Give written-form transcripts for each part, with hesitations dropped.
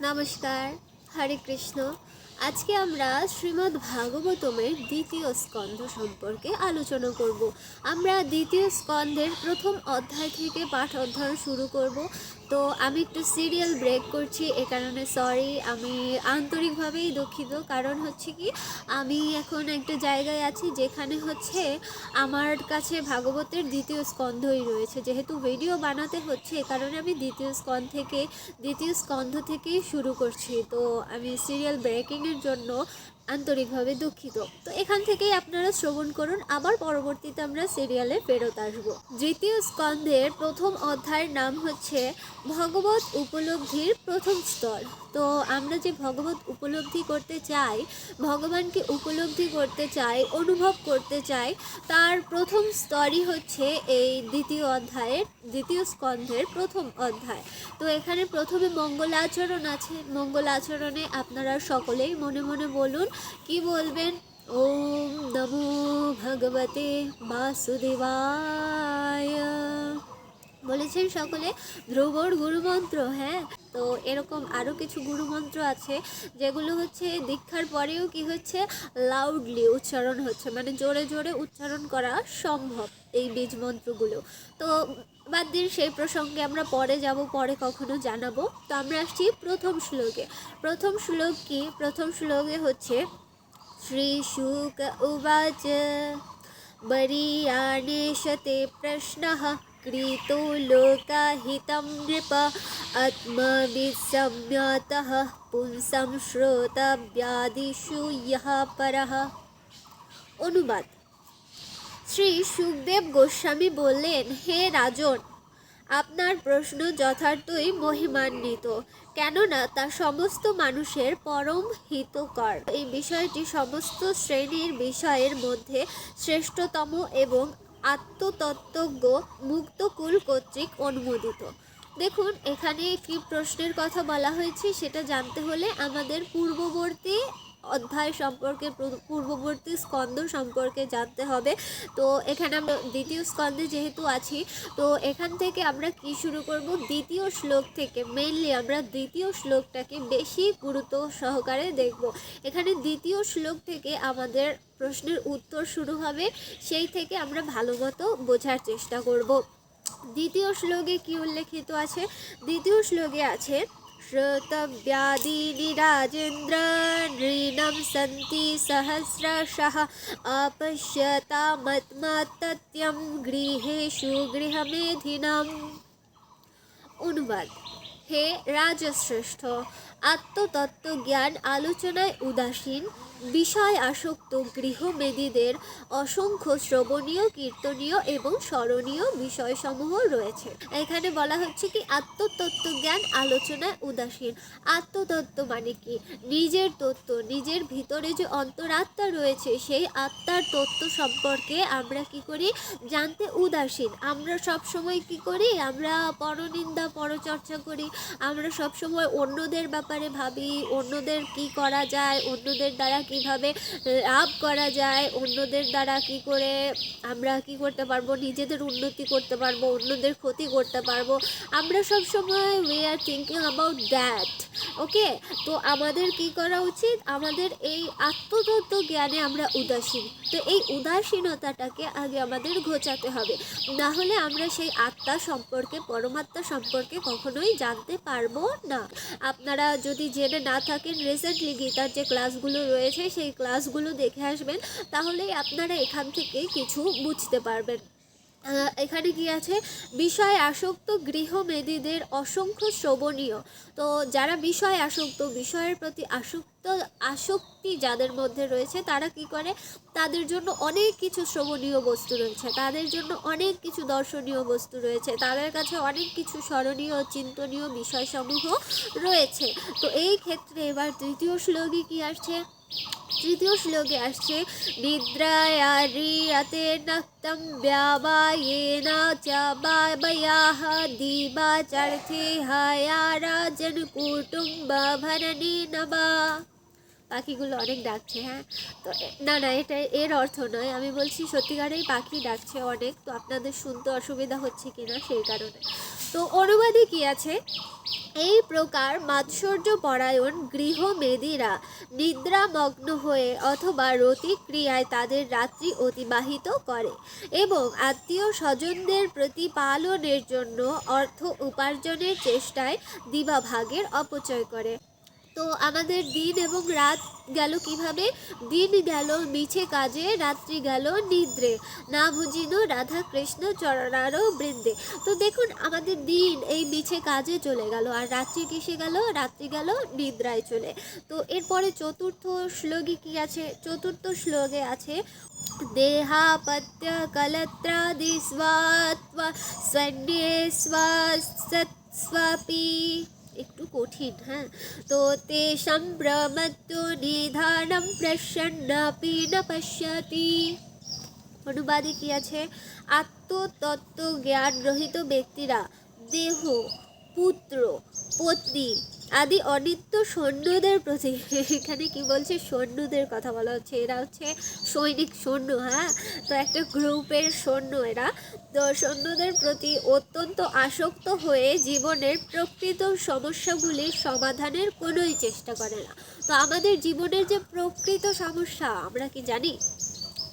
নমস্কার, হরে কৃষ্ণ। আজকে আমরা শ্রীমদ্ ভাগবতমের দ্বিতীয় স্কন্ধ সম্পর্কে আলোচনা করব। আমরা দ্বিতীয় স্কন্ধের প্রথম অধ্যায় থেকে পাঠ অধ্যয়ন শুরু করব। তো আমি একটু সিরিয়াল ব্রেক করছি, এ কারণে সরি, আমি আন্তরিকভাবেই দুঃখিত। কারণ হচ্ছে কি, আমি এখন একটা জায়গায় আছি যেখানে হচ্ছে আমার কাছে ভাগবতের দ্বিতীয় স্কন্ধই রয়েছে। যেহেতু ভিডিও বানাতে হচ্ছে, এ কারণে আমি দ্বিতীয় স্কন্ধ থেকেই শুরু করছি। তো আমি সিরিয়াল ব্রেকিংয়ের জন্য আন্তরিকভাবে দুঃখিত। তো এখান থেকেই আপনারা শ্রবণ করুন, আবার পরবর্তীতে আমরা সিরিয়ালে ফেরত আসবো। দ্বিতীয় স্কন্ধের প্রথম অধ্যায়ের নাম হচ্ছে ভগবত উপলব্ধির প্রথম স্তর। তো আমরা যে ভগবত উপলব্ধি করতে চাই, ভগবানকে উপলব্ধি করতে চাই, অনুভব করতে চাই, তার প্রথম স্তরই হচ্ছে এই দ্বিতীয় স্কন্ধের প্রথম অধ্যায়। তো এখানে প্রথমে মঙ্গলাচরণ আছে। মঙ্গলাচরণে আপনারা সকলেই মনে মনে বলুন, কি বলবেন? ওম নমো ভগবতে বাসুদেবায়। বলেছেন সকলে? ধ্রুবর গুরুমন্ত্র। হ্যাঁ, তো এরকম আরও কিছু গুরুমন্ত্র আছে যেগুলো হচ্ছে দীক্ষার পরেও কি হচ্ছে, লাউডলি উচ্চারণ হচ্ছে, মানে জোরে জোরে উচ্চারণ করা সম্ভব এই বীজ মন্ত্রগুলো। তো বাদ দিন, সেই প্রসঙ্গে আমরা পরে যাব, পরে কখনো জানাবো। তো আমরা আসছি প্রথম শ্লোকে। প্রথম শ্লোক কি? প্রথম শ্লোকে হচ্ছে শ্রী শুক উবাচ বরিয়াণেশতে প্রশ্নঃ ক্রীতো লোকাহিतं নৃপ আত্মবিসম্যতঃ পুংসং শ্রোতব্যাদিষু ইহ পরঃ। অনুবাদ: শ্রী সুখদেব গোস্বামী বললেন, হে রাজন, আপনার প্রশ্ন যথার্থই মহিমান্বিত, কেননা তা সমস্ত মানুষের পরম হিতকর। এই বিষয়টি সমস্ত শ্রেণীর বিষয়ের মধ্যে শ্রেষ্ঠতম এবং আত্মতত্ত্বজ্ঞ মুক্তকুল কর্তৃক অনুমোদিত। দেখুন, এখানে কি প্রশ্নের কথা বলা হয়েছে সেটা জানতে হলে আমাদের পূর্ববর্তী অধ্যায় সম্পর্কে, পূর্ববর্তী স্কন্ধ সম্পর্কে জানতে হবে। তো এখানে আমরা দ্বিতীয় স্কন্ধে যেহেতু আছি, তো এখান থেকে আমরা কি শুরু করব? দ্বিতীয় শ্লোক থেকে। মেইনলি আমরা দ্বিতীয় শ্লোকটাকে বেশি গুরুত্ব সহকারে দেখব। এখানে দ্বিতীয় শ্লোক থেকে আমাদের প্রশ্নের উত্তর শুরু হবে, সেই থেকে আমরা ভালো মতো বোঝার চেষ্টা করব। দ্বিতীয় শ্লোকে কি উল্লেখিত আছে? দ্বিতীয় শ্লোকে আছে, শ্রোতব্যাদীনি রাজেন্দ্র নৃণাম সন্তি সহস্রশঃ আপশ্যতামত্মতত্যং গৃহেষু গৃহমেধিনাম। অনুবাদ: হে রাজশ্রেষ্ঠ, আত্মতত্ত্ব জ্ঞান আলোচনায় উদাসীন, বিষয় আসক্ত গৃহমেদীদের অসংখ্য শ্রবণীয়, কীর্তনীয় এবং স্মরণীয় বিষয়সমূহ রয়েছে। এখানে বলা হচ্ছে কি, আত্মতত্ত্ব জ্ঞান আলোচনায় উদাসীন। আত্মতত্ত্ব মানে কি? নিজের তত্ত্ব, নিজের ভিতরে যে অন্তরাত্মা রয়েছে, সেই আত্মার তত্ত্ব সম্পর্কে আমরা কি করি? জানতে উদাসীন। আমরা সব সময় কি করি? আমরা পরনিন্দা, পরচর্চা করি। আমরা সব সময় অন্যদের ব্যাপারে ভাবি, অন্যদের কি করা যায়, অন্যদের দ্বারা কিভাবে লাভ করা যায়, অন্যদের দ্বারা কি করে আমরা কি করতে পারবো, নিজেদের উন্নতি করতে পারবো, অন্যদের ক্ষতি করতে পারবো। আমরা সব সময় we are thinking about that. Okay, তো আমাদের কি করা উচিত? আমাদের এই আত্মতত্ত্ব জ্ঞানে আমরা উদাসীন। তো এই উদাসীনতাটাকে আগে আমাদের ঘোচাতে হবে, না হলে আমরা সেই আত্মা সম্পর্কে, পরমাত্মা সম্পর্কে কখনোই জানতে পারবো না। আপনারা যদি জেনে না থাকেন, রিসেন্টলি গীতার যে ক্লাসগুলো রয়েছে সেই ক্লাসগুলো দেখে আসবেন, তাহলেই আপনারা এখান থেকে কিছু বুঝতে পারবেন। এখানে কি আছে? বিষয় আসক্ত গৃহমেদীদের অসংখ্য শ্রবণীয়। তো যারা বিষয় আসক্ত, বিষয়ের প্রতি আসক্তি যাদের মধ্যে রয়েছে, তারা কি করে? তাদের জন্য অনেক কিছু শ্রবণীয় বস্তু রয়েছে, তাদের জন্য অনেক কিছু দর্শনীয় বস্তু রয়েছে, তাদের কাছে অনেক কিছু স্মরণীয়, চিন্তনীয় বিষয়সমূহ রয়েছে। তো এই ক্ষেত্রে এবার তৃতীয় শ্লোকে কি আসছে? তৃতীয় শ্লোকে আসছে, নিদ্রায়ারিয়তে নক্তম ব্যাবায়েন চ বাবয়াহ দিবাচার্থে হায়া রাজন কুটুম্ব ভরণেন বা। পাখিগুলো অনেক ডাকছে। হ্যাঁ, তো না না, এটা এর অর্থ নয়, আমি বলছি সত্যিকারেই পাখি ডাকছে অনেক, তো আপনাদের শুনতে অসুবিধা হচ্ছে কিনা সেই কারণে। তো অনুবাদে কি আছে, এই প্রকার মাৎসর্য পরায়ণ গৃহমেদীরা নিদ্রামগ্ন হয়ে অথবা রতিক্রিয়ায় তাদের রাত্রি অতিবাহিত করে এবং আত্মীয় স্বজনদের প্রতিপালনের জন্য অর্থ উপার্জনের চেষ্টায় দিবাভাগের অপচয় করে। তো আমাদের দিন এবং রাত গেল কিভাবে? দিন গেল মিছে কাজে, রাত্রি গেল নিদ্রে, না বুঝিল রাধা কৃষ্ণ চরণারও বৃন্দে। তো দেখুন, আমাদের দিন এই মিছে কাজে চলে গেল, আর রাত্রি কিসে গেল? রাত্রি গেল নিদ্রায় চলে। তো এরপরে চতুর্থ শ্লোকে কি আছে? চতুর্থ শ্লোকে আছে, দেহাপত্য কলত্রাদি স্বাত্বা সন্ন্যস্বাপি, একটু কঠিন। হ্যাঁ, তো তেষাং প্রমত্ত নিধানম প্রসন্নাপি ন পশ্যতি। অনুবাদে কি আছে? আত্মতত্ত্ব জ্ঞান রহিত ব্যক্তিরা দেহ, পুত্র, পত্নী আদি অনিত্য সৈন্যদের প্রতি, এখানে কি বলছে? সৈন্যদের কথা বলা হচ্ছে, এরা হচ্ছে সৈনিক, সৈন্য। হ্যাঁ, তো একটা গ্রুপের সৈন্য এরা। তো সৈন্যদের প্রতি অত্যন্ত আসক্ত হয়ে জীবনের প্রকৃত সমস্যাগুলির সমাধানের কোনোই চেষ্টা করে না। তো আমাদের জীবনের যে প্রকৃত সমস্যা, আমরা কি জানি?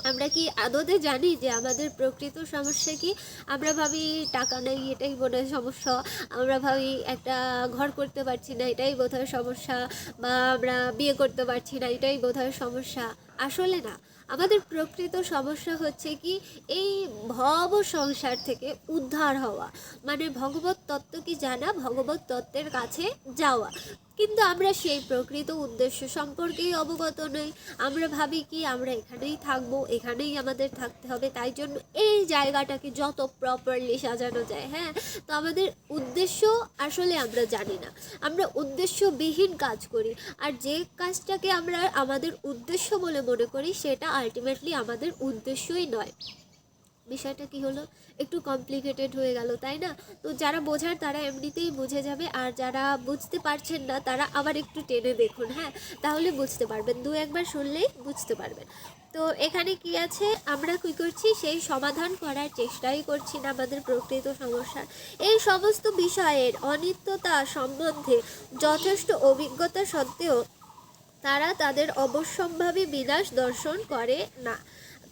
আমরা কি আদতে জানি যে আমাদের প্রকৃত সমস্যা কি? আমরা ভাবি টাকা নেই, এটাই বোধহয় সমস্যা। আমরা ভাবি একটা ঘর করতে পারছি না, এটাই বোধহয় সমস্যা। বা আমরা বিয়ে করতে পারছি না, এটাই বোধহয় সমস্যা। আসলে না, আমাদের প্রকৃত সমস্যা হচ্ছে কি, এই ভব সংসার থেকে উদ্ধার হওয়া, মানে ভগবত তত্ত্ব কি জানা, ভগবত তত্ত্বের কাছে যাওয়া। কিন্তু আমরা সেই প্রকৃত উদ্দেশ্য সম্পর্কেই অবগত নই। আমরা ভাবি কি আমরা এখানেই থাকবো, এখানেই আমাদের থাকতে হবে, তাই জন্য এই জায়গাটাকে যত প্রপারলি সাজানো যায়। হ্যাঁ, তো আমাদের উদ্দেশ্য আসলে আমরা জানি না, আমরা উদ্দেশ্যবিহীন কাজ করি। আর যে কাজটাকে আমরা আমাদের উদ্দেশ্য বলে মনে করি, সেটা আলটিমেটলি আমাদের উদ্দেশ্যই নয়। বিষয়টা কি হলো? একটু কমপ্লিকেটেড হয়ে গেল, তাই না? তো যারা বোঝার তারা এমনিতেই বুঝে যাবে, আর যারা বুঝতে পারছেন না তারা আবার একটু টেনে দেখুন। হ্যাঁ, তাহলে বুঝতে পারবেন, দু একবার শুনলেই বুঝতে পারবেন। তো এখানে কি আছে? আমরা কী করছি? সেই সমাধান করার চেষ্টাই করছি না আমাদের প্রকৃত সমস্যার। এই সমস্ত বিষয়ের অনিত্যতা সম্বন্ধে যথেষ্ট অভিজ্ঞতা সত্ত্বেও তারা তাদের অবশ্যম্ভাবী বিনাশ দর্শন করে না।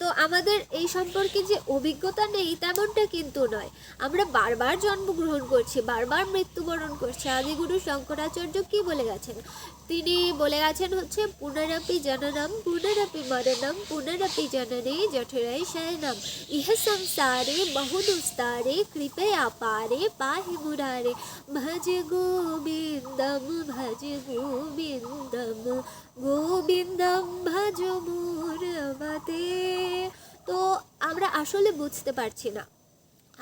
তো আমাদের এই সম্পর্কে যে অভিজ্ঞতা নেই তেমনটা কিন্তু নয়, আমরা বারবার জন্মগ্রহণ করছি, বারবার মৃত্যুবরণ করছি। আদিগুরু শঙ্করাচার্য কি বলে গেছেন? তিনি বলে গেছেন হচ্ছে, পুনরপি জননম পুনরপি মরণম পুনরপি জননে জঠরাই শয়নম ইহ সংসারে বহুদুস্তারে কৃপয়া পারে পাহি মুরারে ভজ গোবিন্দম ভজ গোবিন্দম গোবিন্দম ভজ মুরমতে। তো আমরা আসলে বুঝতে পারছি না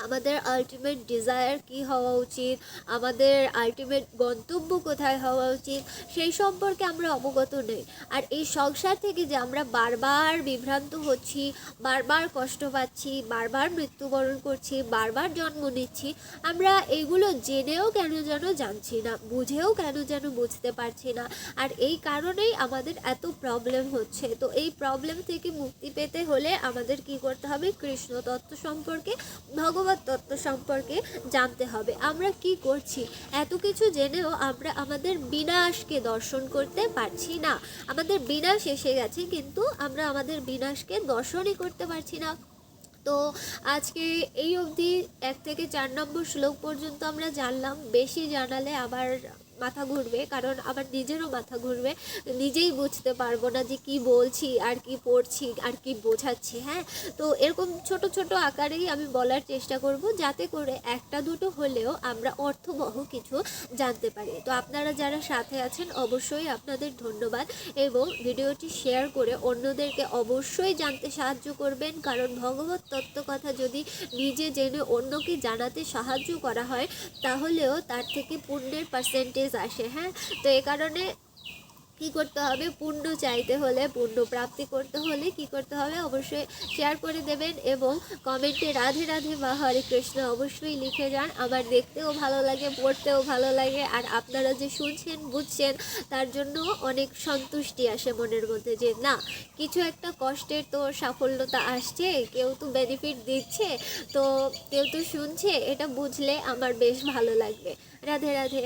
আমাদের আলটিমেট ডিজায়ার কি হওয়া উচিত, আমাদের আলটিমেট গন্তব্য কোথায় হওয়া উচিত, সেই সম্পর্কে আমরা অবগত নই। আর এই সংসার থেকে যে আমরা বারবার বিভ্রান্ত হচ্ছি, বারবার কষ্ট পাচ্ছি, বারবার মৃত্যুবরণ করছি, বারবার জন্ম নিচ্ছি, আমরা এইগুলো জেনেও কেন যেন জানছি না, বুঝেও কেন যেন বুঝতে পারছি না। আর এই কারণেই আমাদের এত প্রবলেম হচ্ছে। তো এই প্রবলেম থেকে মুক্তি পেতে হলে আমাদের কি করতে হবে? কৃষ্ণ তত্ত্ব সম্পর্কে, ভগবত তত্ত্ব সম্পর্কে জানতে হবে। আমরা কি করছি? এত কিছু জেনেও আমরা আমাদের বিনাশকে দর্শন করতে পারছি না। আমাদের বিনাশ এসে গেছে, কিন্তু আমরা আমাদের বিনাশকে দর্শনই করতে পারছি না। তো আজকে এই অবধি 1 থেকে 4 নম্বর শ্লোক পর্যন্ত আমরা জানলাম। বেশি জানালে আবার মাথা ঘুরবে, কারণ আমার নিজেরও মাথা ঘুরবে, নিজেই বুঝতে পারবো না যে কি বলছি আর কি পড়ছি আর কি বোঝাচ্ছি। হ্যাঁ, তো এরকম ছোট ছোট আকারেই আমি বলার চেষ্টা করব, যাতে করে একটা দুটো হলেও আমরা অর্থবহ কিছু জানতে পারি। তো আপনারা যারা সাথে আছেন অবশ্যই আপনাদের ধন্যবাদ, এবং ভিডিওটি শেয়ার করে অন্যদেরকে অবশ্যই জানতে সাহায্য করবেন, কারণ ভগবত তত্ত্ব কথা যদি নিজে জেনে অন্যকে জানাতে সাহায্য করা হয় তাহলেও তার থেকে পুণ্যের পার্সেন্টেজ আসে। হ্যাঁ, তো এ কারণে কি করতে হবে, পুণ্য চাইতে হলে, পুণ্য প্রাপ্তি করতে হলে কি করতে হবে, অবশ্যই শেয়ার করে দেবেন এবং কমেন্টে রাধে রাধে বা হরে কৃষ্ণ অবশ্যই লিখে যান। আমার দেখতেও ভালো লাগে, পড়তেও ভালো লাগে, আর আপনারা যে শুনছেন বুঝছেন তার জন্য অনেক সন্তুষ্টি আসে মনের মধ্যে যে না, কিছু একটা কষ্টের তো সাফল্যতা আসছে, কেউ তো বেনিফিট দিচ্ছে, তো কেউ তো শুনছে, এটা বুঝলে আমার বেশ ভালো লাগবে। রাধে রাধে।